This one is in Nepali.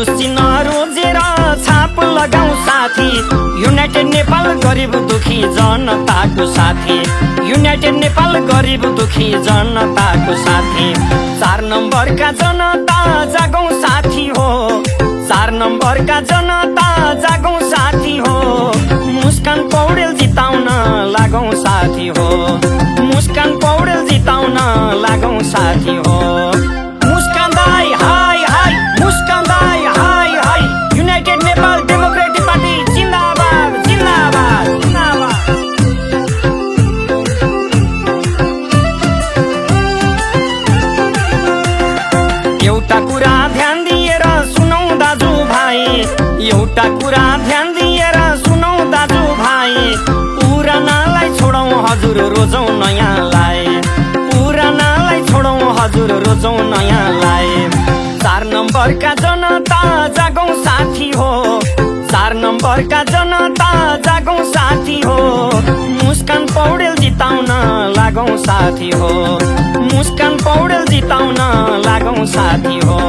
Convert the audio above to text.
घुस चिन्ह रोजेर छाप लगाऊ साथी, युनाइटेड नेपाल गरिब दुखी जनताको साथी, युनाइटेड नेपाल गरिब दुखी जनताको साथी। 4 नम्बरका जनता जागौं साथी हो, 4 नम्बरका जनता जागौं साथी हो, मुस्कान पौडेल जिताउन लागौं साथी हो, मुस्कान पौडेल जिताउन लागौं साथी हो। मुस्कान दाई हाय हाय, मुस्कान दाई हाय हाय, युनाइटेड नेपाल डेमोक्रेटिक पार्टी जिन्दाबाद जिन्दाबाद जिन्दाबाद। एउटा कुरा ध्यान दिएर सुनौ दाजु भाइ, एउटा कुरा ध्यान दिएर सुनौ दाजु भाइ, पुरानालाई छोडौ हजुर रोजौ नयाँलाई, पुरानालाई छोडौ हजुर रोजौ नयाँलाई। 4 नम्बरका जनता जागौं साथी हो, 4 नम्बरका जनता जागौं साथी हो, मुस्कान पौडेल जिताउन लागौं साथी हो, मुस्कान पौडेल जिताउन लागौं साथी हो।